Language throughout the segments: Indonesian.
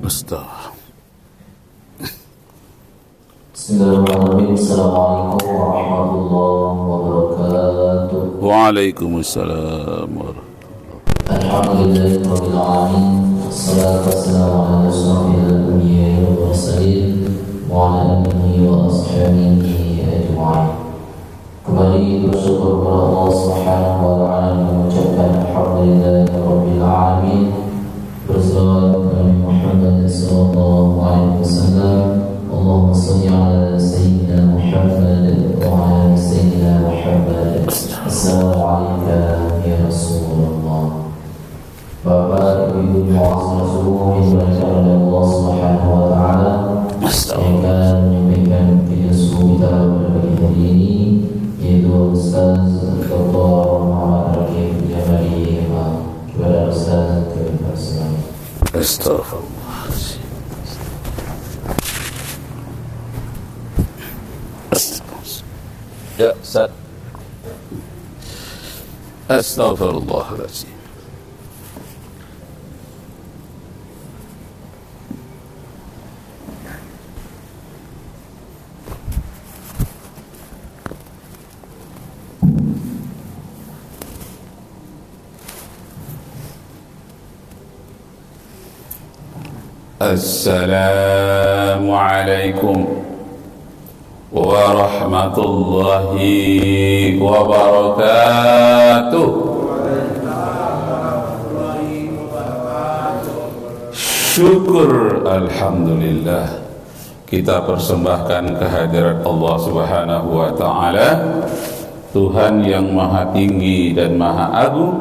Astaghfirullah. Bismillahirrahmanirrahim. Assalamualaikum warahmatullahi wabarakatuh. Waalaikumsalam warahmatullahi. Alhamdulillahirabbil alamin. Wassalatu wassalamu ala asyrafil anbiya'i wal mursalin wa ala alihi wa ashabihi ajma'in. Kembali bersyukur kepada Allah Subhanahu wa ta'ala, mengucapkan alhamdulillahirabbil alamin. Bersalawat kepada Muhammad sallallahu alaihi wasallam. Allahumma shalli ala sayyidina Muhammad wa ala sayyidina Muhammad. Assalamualaikum ya Rasulullah. Bapak, Ibu, muazzin semua yang dimuliakan oleh Allah Subhanahu wa taala, yang akan menyampaikan video kita pada pagi hari ini, yaitu Ustaz Dr. Muhammad Rakib Jamali, kepada Ustaz Kebirasman. Astaghfirullah. Ya, Ustaz. Astaghfirullahaladzim. Assalamualaikum warahmatullahi wabarakatuh. Syukur alhamdulillah, kita persembahkan kehadirat Allah Subhanahu wa ta'ala, Tuhan yang maha tinggi dan maha agung,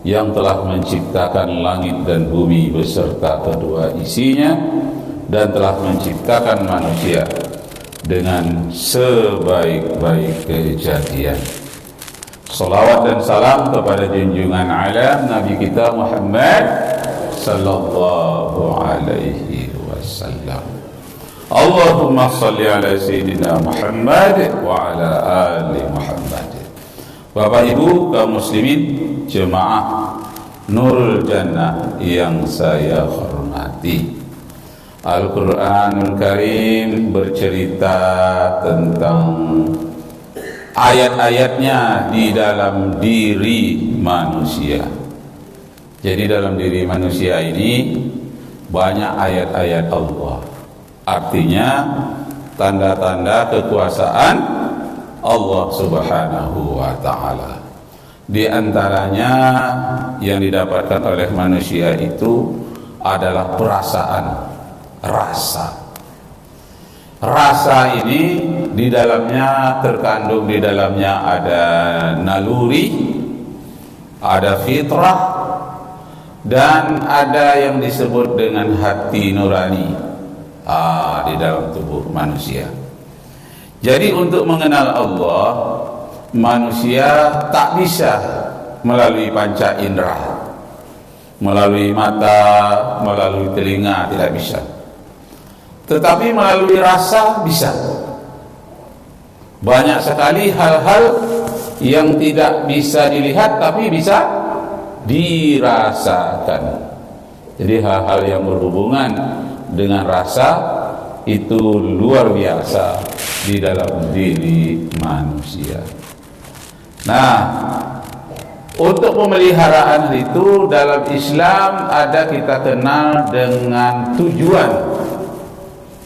yang telah menciptakan langit dan bumi beserta kedua isinya, dan telah menciptakan manusia dengan sebaik-baik kejadian. Salawat dan salam kepada junjungan alam Nabi kita Muhammad sallallahu alaihi wasallam. Allahumma salli ala sayyidina Muhammad wa ala ali Muhammad. Bapak Ibu kaum muslimin, jemaah Nurul Jannah yang saya hormati, Al-Quranul Karim bercerita tentang ayat-ayatnya di dalam diri manusia. Jadi dalam diri manusia ini banyak ayat-ayat Allah. Artinya tanda-tanda kekuasaan Allah Subhanahu wa ta'ala. Di antaranya yang didapatkan oleh manusia itu adalah perasaan, rasa. Rasa ini di dalamnya terkandung, di dalamnya ada naluri, ada fitrah, dan ada yang disebut dengan hati nurani di dalam tubuh manusia. Jadi untuk mengenal Allah, manusia tak bisa melalui panca indera, melalui mata, melalui telinga, tidak bisa. Tetapi melalui rasa bisa. Banyak sekali hal-hal yang tidak bisa dilihat tapi bisa dirasakan. Jadi hal-hal yang berhubungan dengan rasa itu luar biasa di dalam diri manusia. Nah, untuk pemeliharaan itu dalam Islam ada kita kenal dengan tujuan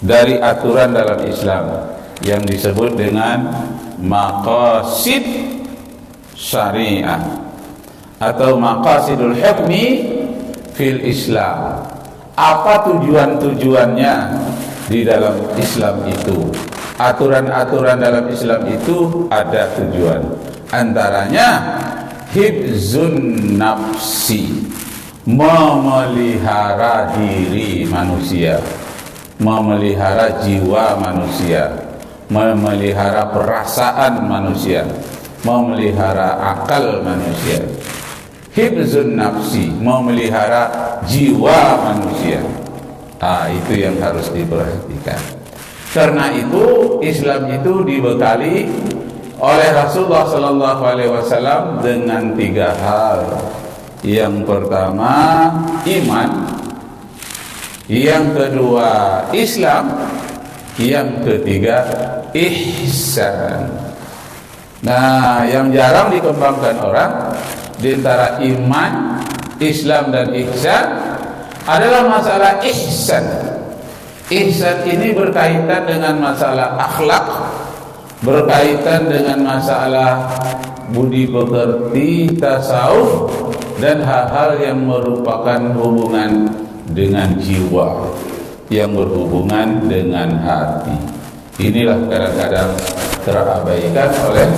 dari aturan dalam Islam yang disebut dengan maqasid syariah atau maqasidul hukmi fil Islam. Apa tujuan-tujuannya di dalam Islam itu? Aturan-aturan dalam Islam itu ada tujuan. Antaranya hibzun nafsi, memelihara diri manusia, memelihara jiwa manusia, memelihara perasaan manusia, memelihara akal manusia. Hibzun nafsi, memelihara jiwa manusia. Itu yang harus diperhatikan. Karena itu Islam itu dibekali oleh Rasulullah sallallahu alaihi wasallam dengan 3 hal. Yang pertama iman, yang kedua Islam, yang ketiga ihsan. Nah, yang jarang dikembangkan orang di antara iman, Islam dan ihsan adalah masalah ihsan. Ihsan ini berkaitan dengan masalah akhlak, berkaitan dengan masalah budi pekerti, tasawuf, dan hal-hal yang merupakan hubungan dengan jiwa, yang berhubungan dengan hati. Inilah kadang-kadang terabaikan oleh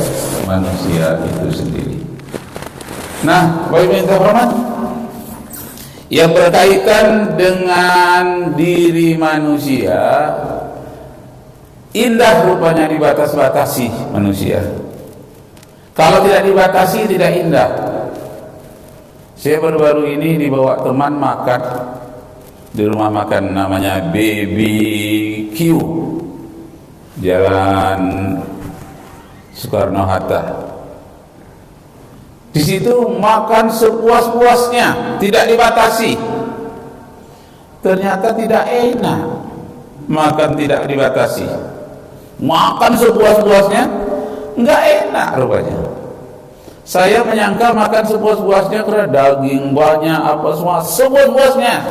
manusia itu sendiri. Nah, Bapak Ibu hormat, yang berkaitan dengan diri manusia indah rupanya dibatas-batasi manusia. Kalau tidak dibatasi tidak indah. Saya baru-baru ini dibawa teman makan di rumah makan namanya BBQ, Jalan Soekarno-Hatta. Di situ makan sepuas-puasnya, tidak dibatasi. Ternyata tidak enak. Makan tidak dibatasi, makan sepuas-puasnya, enggak enak rupanya. Saya menyangka makan sepuas-puasnya karena daging banyak, apa semua sepuas-puasnya.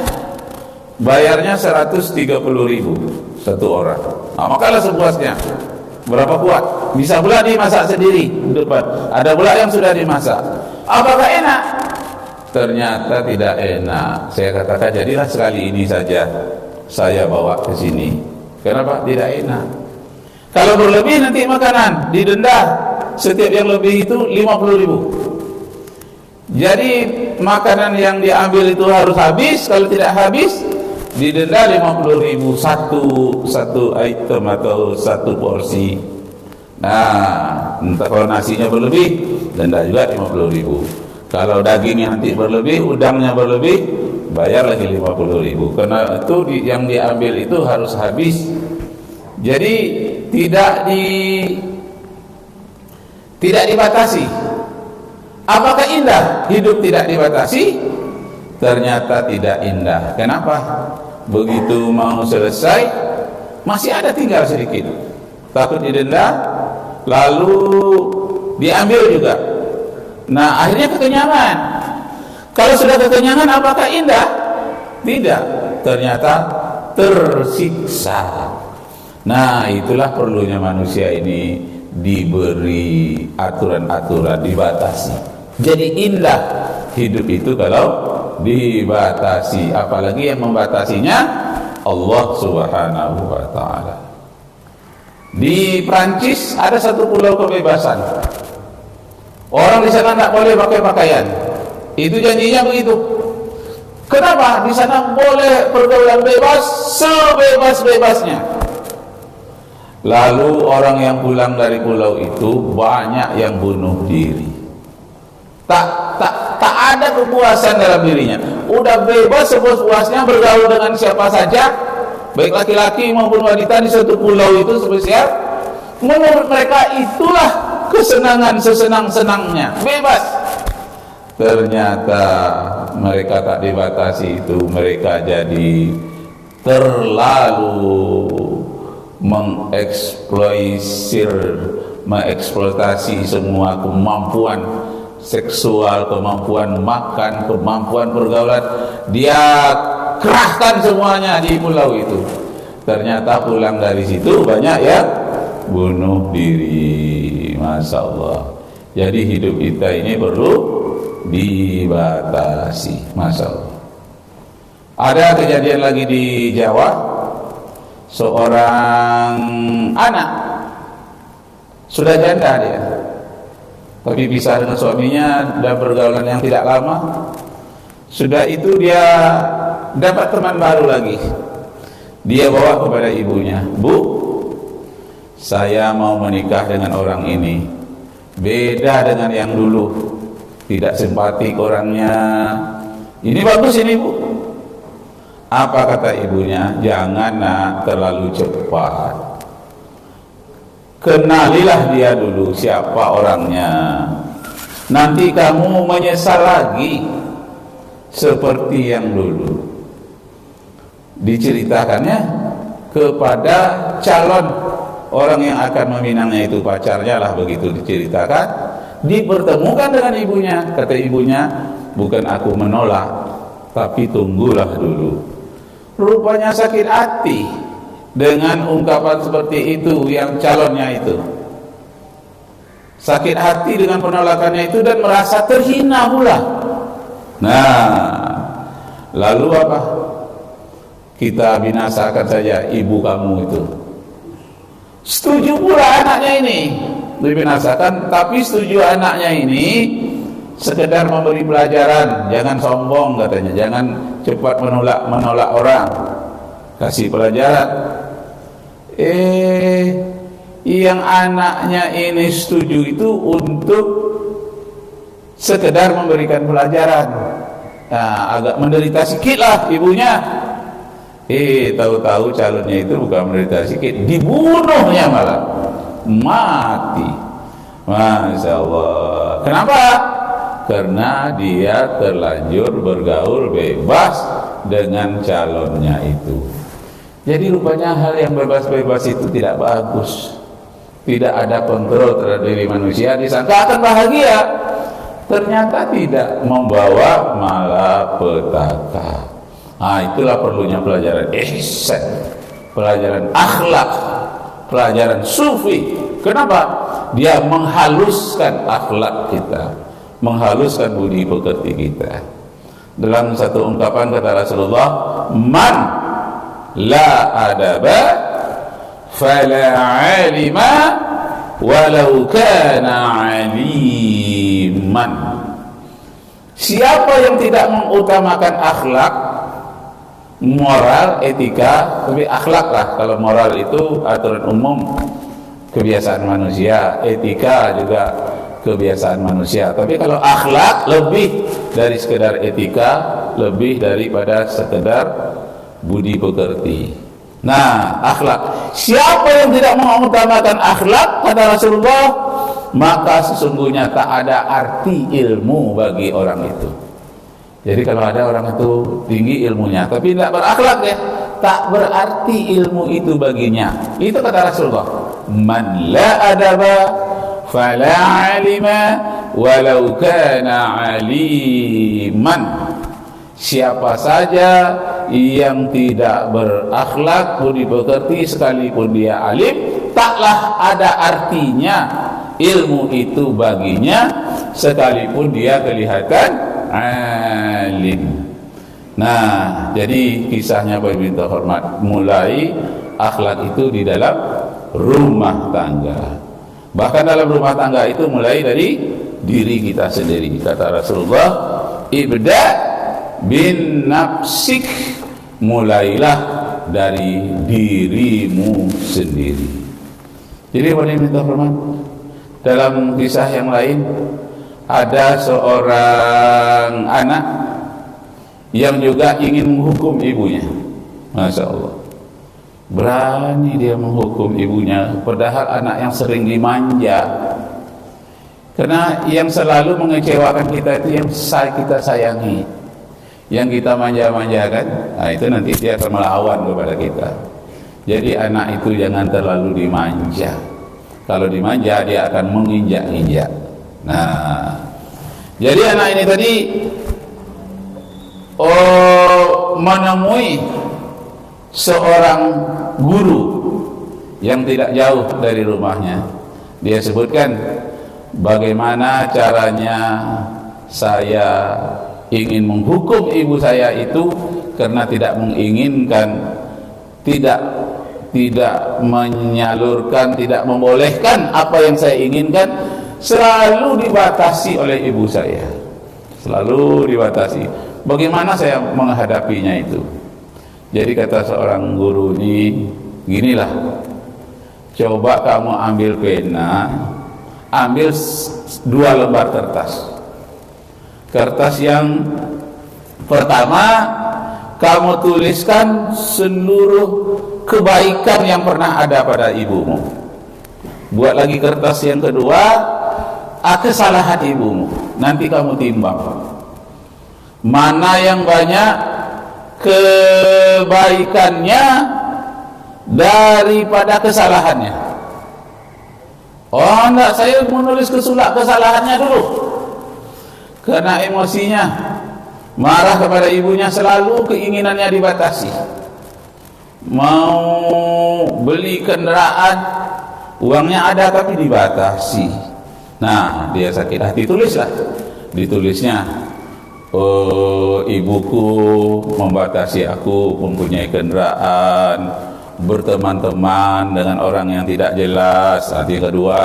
Bayarnya 130.000 satu orang. Nah, makanlah sepuasnya. Berapa kuat? Bisa pula dimasak sendiri depan. Ada pula yang sudah dimasak. Apakah enak? Ternyata tidak enak. Saya katakan jadilah sekali ini saja saya bawa ke sini. Kenapa? Tidak enak. Kalau berlebih nanti makanan didenda. Setiap yang lebih itu 50.000. Jadi makanan yang diambil itu harus habis. Kalau tidak habis didenda 50.000 satu item atau satu porsi. Nah, entah kalau nasinya berlebih, denda juga 50.000. Kalau dagingnya nanti berlebih, udangnya berlebih, bayar lagi 50.000. Karena itu yang diambil itu harus habis. Jadi tidak dibatasi. Apakah indah hidup tidak dibatasi? Ternyata tidak indah. Kenapa? Begitu mau selesai masih ada tinggal sedikit, takut didenda, lalu diambil juga. Nah, akhirnya kekenyangan. Kalau sudah kekenyangan apakah indah? Tidak, ternyata tersiksa. Nah, itulah perlunya manusia ini diberi aturan-aturan, dibatasi. Jadi indah hidup itu kalau dibatasi, apalagi yang membatasinya Allah Subhanahu wa taala. Di Prancis ada satu pulau kebebasan. Orang di sana tidak boleh pakai pakaian. Itu janjinya begitu. Kenapa? Di sana boleh pergaulan bebas sebebas-bebasnya. Lalu orang yang pulang dari pulau itu banyak yang bunuh diri. Tak ada kepuasan dalam dirinya. Udah bebas sepuas-puasnya bergaul dengan siapa saja, baik laki-laki maupun wanita di suatu pulau itu spesial. Menurut mereka itulah kesenangan sesenang-senangnya, bebas. Ternyata mereka tak dibatasi itu, mereka jadi terlalu mengeksploitasi semua kemampuan seksual, kemampuan makan, kemampuan pergaulan. Dia kerahkan semuanya di pulau itu. Ternyata pulang dari situ banyak ya bunuh diri. Masya Allah. Jadi hidup kita ini perlu dibatasi. Masya Allah. Ada kejadian lagi di Jawa. Seorang anak sudah janda dia, tapi pisah dengan suaminya dan pergaulan yang tidak lama. Sudah itu dia dapat teman baru lagi. Dia bawa kepada ibunya, "Bu, saya mau menikah dengan orang ini. Beda dengan yang dulu. Tidak simpatik orangnya. Ini bagus ini, Bu." Apa kata ibunya? "Jangan nak terlalu cepat. Kenalilah dia dulu siapa orangnya. Nanti kamu menyesal lagi seperti yang dulu." diceritakannya kepada calon orang yang akan meminangnya itu, pacarnya lah begitu, diceritakan, dipertemukan dengan ibunya. Kata ibunya, bukan aku menolak, tapi tunggulah dulu. Rupanya sakit hati dengan ungkapan seperti itu yang calonnya itu. Sakit hati dengan penolakannya itu dan merasa terhina pula. Nah, lalu apa? Kita binasakan saja ibu kamu itu. Setuju pula anaknya ini dibinasakan, tapi setuju anaknya ini sekedar memberi pelajaran, jangan sombong katanya, jangan cepat menolak orang, kasih pelajaran. Yang anaknya ini setuju itu untuk sekedar memberikan pelajaran. Nah, agak menderita sikit lah ibunya. Tahu-tahu calonnya itu bukan menderita sikit, dibunuhnya malah, mati. Masya Allah. Kenapa? Karena dia terlanjur bergaul bebas dengan calonnya itu. Jadi rupanya hal yang bebas-bebas itu tidak bagus. Tidak ada kontrol terhadap diri manusia, disangka akan bahagia, ternyata tidak, membawa malapetaka. Itulah perlunya pelajaran ihsan, pelajaran akhlak, pelajaran sufi. Kenapa? Dia menghaluskan akhlak kita, menghaluskan budi pekerti kita. Dalam satu ungkapan kata Rasulullah, man la adaba fala alima walau kana aliman. Siapa yang tidak mengutamakan akhlak, moral, etika, tapi akhlak lah. Kalau moral itu aturan umum, kebiasaan manusia, etika juga kebiasaan manusia. Tapi kalau akhlak lebih dari sekedar etika, lebih daripada sekedar budi pekerti. Nah, akhlak. Siapa yang tidak mengutamakan akhlak, kata Rasulullah, maka sesungguhnya tak ada arti ilmu bagi orang itu. Jadi kalau ada orang itu tinggi ilmunya tapi tidak berakhlak, ya, tak berarti ilmu itu baginya. Itu kata Rasulullah, man la adaba fala alima walau kana aliman. Siapa saja yang tidak berakhlak, budi pekerti, sekalipun dia alim, taklah ada artinya ilmu itu baginya, sekalipun dia kelihatan alim. Nah, jadi kisahnya Bapak Ibu terhormat, mulai akhlak itu di dalam rumah tangga. Bahkan dalam rumah tangga itu mulai dari diri kita sendiri. Kata Rasulullah, ibda bin nafsik, mulailah dari dirimu sendiri. Jadi Bapak Ibu terhormat, dalam kisah yang lain ada seorang anak yang juga ingin menghukum ibunya. Masya Allah, berani dia menghukum ibunya, padahal anak yang sering dimanja. Karena yang selalu mengecewakan kita itu yang kita sayangi, yang kita manja-manjakan. Nah, itu nanti dia akan melawan kepada kita. Jadi anak itu jangan terlalu dimanja. Kalau dimanja dia akan menginjak-injak. Nah, jadi anak ini tadi menemui seorang guru yang tidak jauh dari rumahnya. Dia sebutkan, bagaimana caranya saya ingin menghukum ibu saya itu karena tidak menginginkan, tidak menyalurkan, tidak membolehkan apa yang saya inginkan, selalu dibatasi oleh ibu saya, selalu dibatasi. Bagaimana saya menghadapinya itu? Jadi kata seorang guru ini, ginilah, coba kamu ambil pena, ambil 2 lembar kertas. Kertas yang pertama kamu tuliskan seluruh kebaikan yang pernah ada pada ibumu. Buat lagi kertas yang kedua, kesalahan ibumu. Nanti kamu timbang mana yang banyak kebaikannya daripada kesalahannya. Oh enggak, saya menulis kesalahannya dulu. Karena emosinya, marah kepada ibunya, selalu keinginannya dibatasi. Mau beli kendaraan, uangnya ada tapi dibatasi. Nah, dia sakit hati, ditulisnya, oh, ibuku membatasi aku mempunyai kendaraan, berteman-teman dengan orang yang tidak jelas. Yang kedua,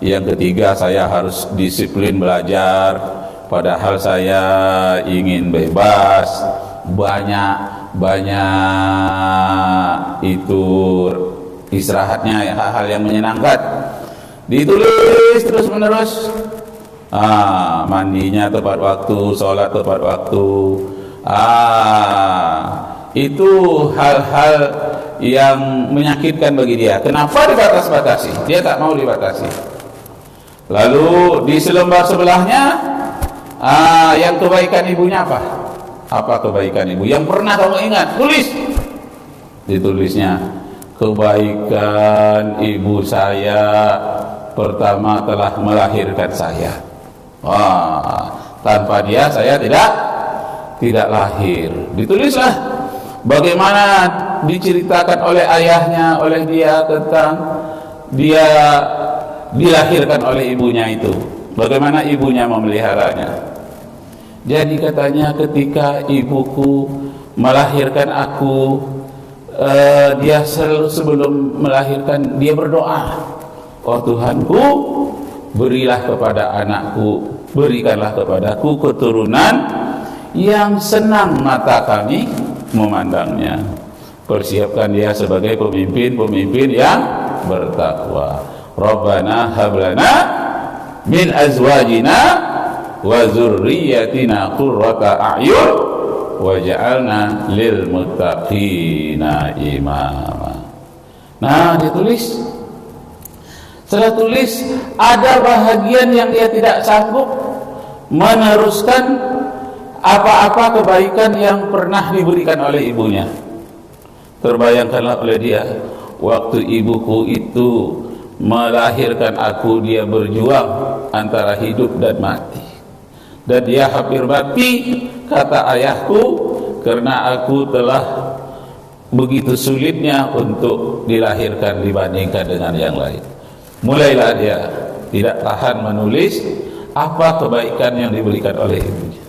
yang ketiga, saya harus disiplin belajar, padahal saya ingin bebas. Banyak itu istirahatnya, hal-hal yang menyenangkan. Ditulis terus menerus. Mandinya tepat waktu, sholat tepat waktu. Itu hal-hal yang menyakitkan bagi dia. Kenapa dibatas-batasi? Dia tak mau dibatasi. Lalu di selembar sebelahnya, yang kebaikan ibunya apa? Apa kebaikan ibu yang pernah kamu ingat? Tulis. Ditulisnya, kebaikan ibu saya pertama telah melahirkan saya. Tanpa dia saya tidak lahir. Ditulislah bagaimana diceritakan oleh ayahnya, oleh dia, tentang dia dilahirkan oleh ibunya itu, bagaimana ibunya memeliharanya. Jadi katanya, ketika ibuku melahirkan aku, dia sebelum melahirkan dia berdoa, oh Tuhanku, berilah kepada anakku, berikanlah kepadaku keturunan yang senang mata kami memandangnya. Persiapkan dia sebagai pemimpin yang bertakwa. Rabbana hablana min azwajina wa dzurriyyatina qurrata a'yun waj'alna lil muttaqina imama. Nah, ditulis. Setelah tulis, ada bahagian yang dia tidak sanggup meneruskan apa-apa kebaikan yang pernah diberikan oleh ibunya. Terbayangkanlah oleh dia, waktu ibuku itu melahirkan aku, dia berjuang antara hidup dan mati. Dan dia hampir mati, kata ayahku, karena aku telah begitu sulitnya untuk dilahirkan dibandingkan dengan yang lain. Mulailah dia tidak tahan menulis apa kebaikan yang diberikan oleh ibunya.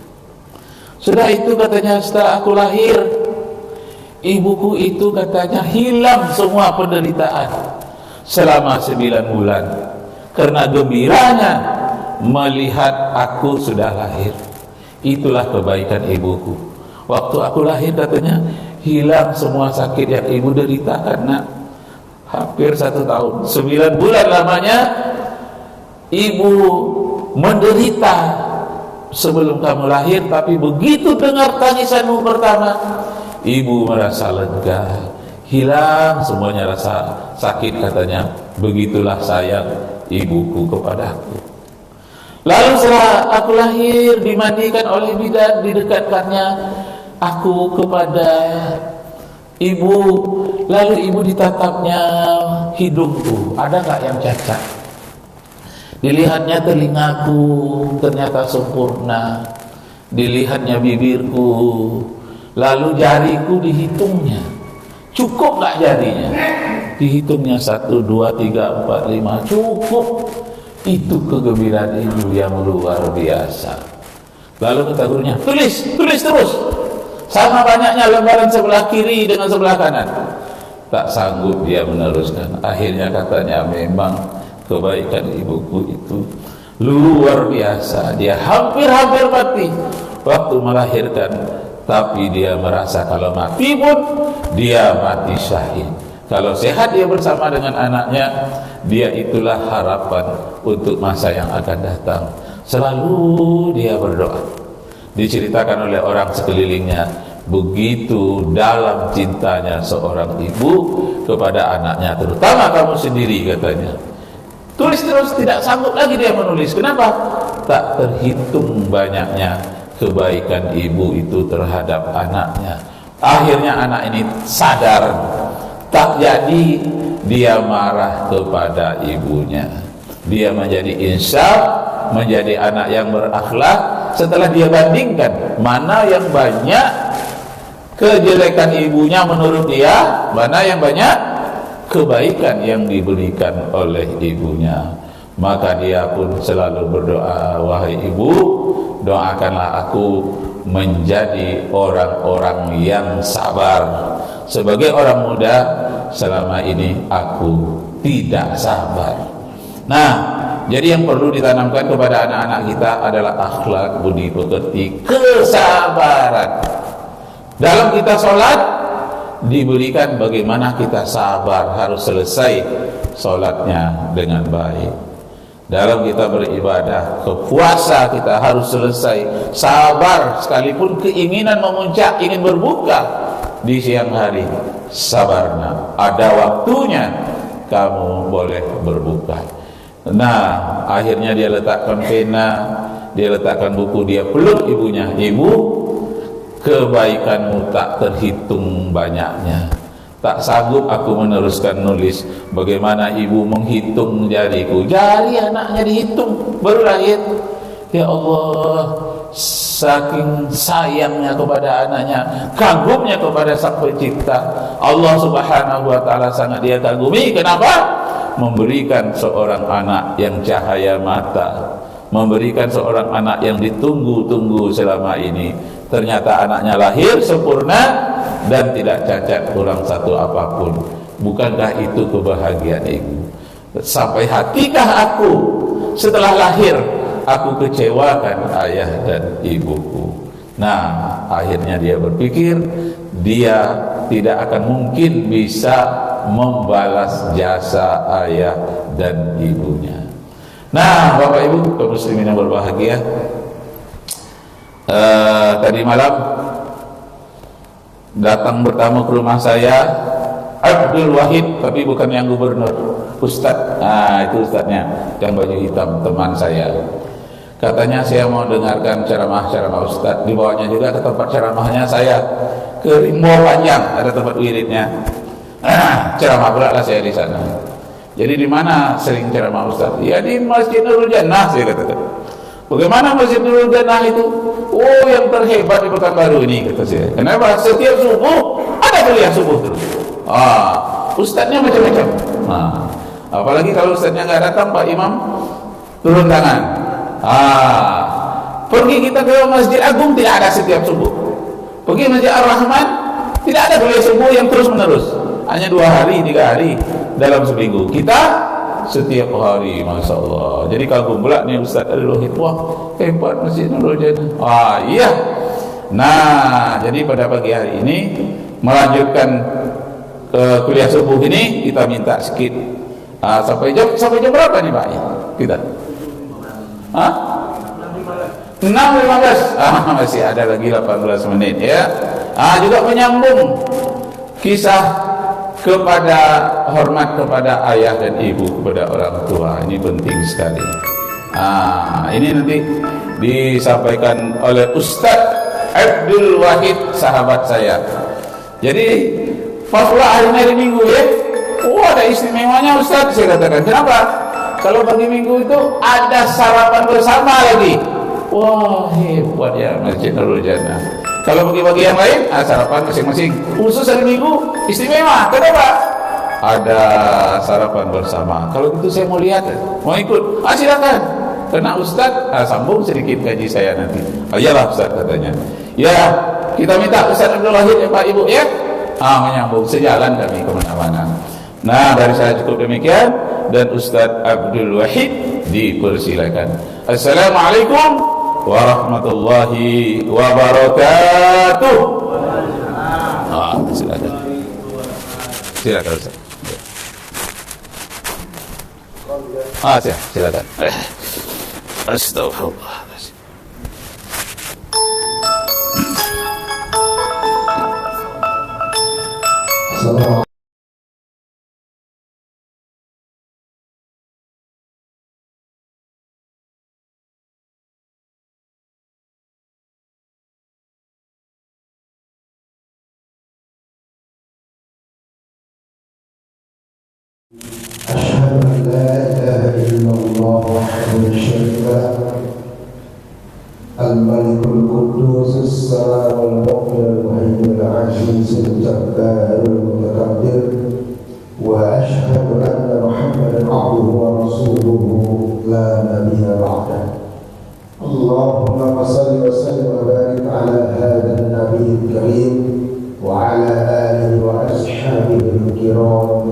Sudah itu katanya, setelah aku lahir, ibuku itu katanya hilang semua penderitaan selama 9 bulan karena gembiranya melihat aku sudah lahir. Itulah kebaikan ibuku. Waktu aku lahir katanya hilang semua sakit yang ibu derita karena hampir 1 tahun, 9 bulan lamanya ibu menderita sebelum kamu lahir. Tapi begitu dengar tangisanmu pertama, ibu merasa lega, hilang semuanya rasa sakit katanya. Begitulah sayang ibuku kepadaku. Lalu setelah aku lahir, dimandikan oleh bidan, didekatkannya aku kepada ibu. Lalu ibu ditatapnya hidungku, ada nggak yang cacat? Dilihatnya telingaku, ternyata sempurna. Dilihatnya bibirku, lalu jariku dihitungnya, cukup nggak jarinya? Dihitungnya 1, 2, 3, 4, 5, cukup. Itu kegembiraan ibu yang luar biasa. Lalu kata gurunya, tulis terus, sama banyaknya lembaran sebelah kiri dengan sebelah kanan. Tak sanggup dia meneruskan. Akhirnya katanya, memang kebaikan ibuku itu luar biasa. Dia hampir mati waktu melahirkan, tapi dia merasa kalau mati pun dia mati syahid. Kalau sehat dia bersama dengan anaknya, dia itulah harapan untuk masa yang akan datang. Selalu dia berdoa. Diceritakan oleh orang sekelilingnya, begitu dalam cintanya seorang ibu kepada anaknya, terutama kamu sendiri katanya. Tulis terus, tidak sanggup lagi dia menulis. Kenapa? Tak terhitung banyaknya kebaikan ibu itu terhadap anaknya. Akhirnya anak ini sadar, tak jadi dia marah kepada ibunya. Dia menjadi insaf, menjadi anak yang berakhlak. Setelah dia bandingkan mana yang banyak kejelekan ibunya menurut dia, mana yang banyak kebaikan yang diberikan oleh ibunya, maka dia pun selalu berdoa, wahai ibu, doakanlah aku menjadi orang-orang yang sabar. Sebagai orang muda, selama ini aku tidak sabar. Nah, jadi yang perlu ditanamkan kepada anak-anak kita adalah akhlak, budi pekerti, kesabaran. Dalam kita sholat diberikan bagaimana kita sabar, harus selesai sholatnya dengan baik. Dalam kita beribadah, ke puasa kita harus selesai sabar, sekalipun keinginan memuncak, ingin berbuka di siang hari, sabarnya, ada waktunya kamu boleh berbuka. Nah, akhirnya dia letakkan pena, dia letakkan buku, dia peluk ibunya. Ibu, kebaikanmu tak terhitung banyaknya. Tak sanggup aku meneruskan nulis. Bagaimana ibu menghitung jariku, jari anaknya dihitung baru lahir. Ya Allah, saking sayangnya kepada anaknya, kagumnya kepada Sang Pencipta, Allah Subhanahu wa taala sangat dia kagumi. Kenapa? Memberikan seorang anak yang cahaya mata, memberikan seorang anak yang ditunggu-tunggu selama ini. Ternyata anaknya lahir sempurna dan tidak cacat kurang satu apapun. Bukankah itu kebahagiaan ibu? Sampai hatikah aku setelah lahir aku kecewakan ayah dan ibuku? Nah, akhirnya dia berpikir dia tidak akan mungkin bisa membalas jasa ayah dan ibunya. Nah, Bapak Ibu kaum muslimin yang berbahagia, tadi malam datang bertamu ke rumah saya Abdul Wahid, tapi bukan yang gubernur, Ustadz. Nah, itu Ustadznya yang baju hitam, teman saya. Katanya saya mau dengarkan ceramah Ustadz. Dibawanya juga ke tempat ceramahnya saya, ke Rimbo Panjang, ada tempat wiridnya. Ceramah pula lah saya di sana. Jadi di mana sering ceramah Ustadz? Ya di Masjid Nurul Jannah, saya katakan. Bagaimana Masjid Nurul Jannah itu? Oh, yang terhebat di Pekanbaru ini, kata saya. Kenapa? Setiap subuh ada kuliah subuh terus. Ustadznya macam-macam. Apalagi kalau ustadznya nggak datang, Pak Imam turun tangan. Pergi kita ke Masjid Agung, tidak ada setiap subuh. Pergi Masjid Ar-Rahman, tidak ada kuliah subuh yang terus menerus. Hanya 2 hari, 3 hari dalam seminggu. Kita setiap hari, Masya Allah. Jadi kagum pula nih Ustaz Abdul Wahid, wah hebat Masjid Nurul Jannah. Iya. Nah, jadi pada pagi hari ini melanjutkan kuliah subuh ini, kita minta sedikit sampai jam berapa nih Pak? Kita 6.15. Masih ada lagi 18 menit ya. Juga menyambung kisah kepada hormat kepada ayah dan ibu, kepada orang tua. Ini penting sekali. Ini nanti disampaikan oleh Ustadz Abdul Wahid, sahabat saya. Jadi pas pula hari Minggu ya, ada istimewanya Ustadz, saya katakan. Kenapa? Kalau pagi Minggu itu ada sarapan bersama lagi. Wah, hebat ya Masjid Nurul Jannah. Kalau pagi-pagi yang lain, sarapan masing-masing. Khusus hari Minggu istimewa. Kenapa? Ada sarapan bersama. Kalau gitu saya mau lihat, mau ikut. Silakan. Karena Ustadz sambung sedikit gaji saya nanti. Iyalah Ustadz katanya. Ya, kita minta Ustadz Abdul Wahid ya Pak Ibu ya. Menyambung sejalan kami kemana-mana. Nah, dari saya cukup demikian, dan Ustadz Abdul Wahid dipersilakan. Assalamualaikum warahmatullahi wabarakatuh. Silakan. Silakan Ustaz. Silakan. Astagfirullah. Assalamualaikum. أشهد أن لا إله إلا الله وحده لا شريك له الملك القدوس السلام المؤمن المهيمن العزيز الجبار المتكبر وأشهد أن محمدا عبده ورسوله لا نبي بعده اللهم صل وسلم وبارك على هذا النبي الكريم وعلى آله وأصحابه الكرام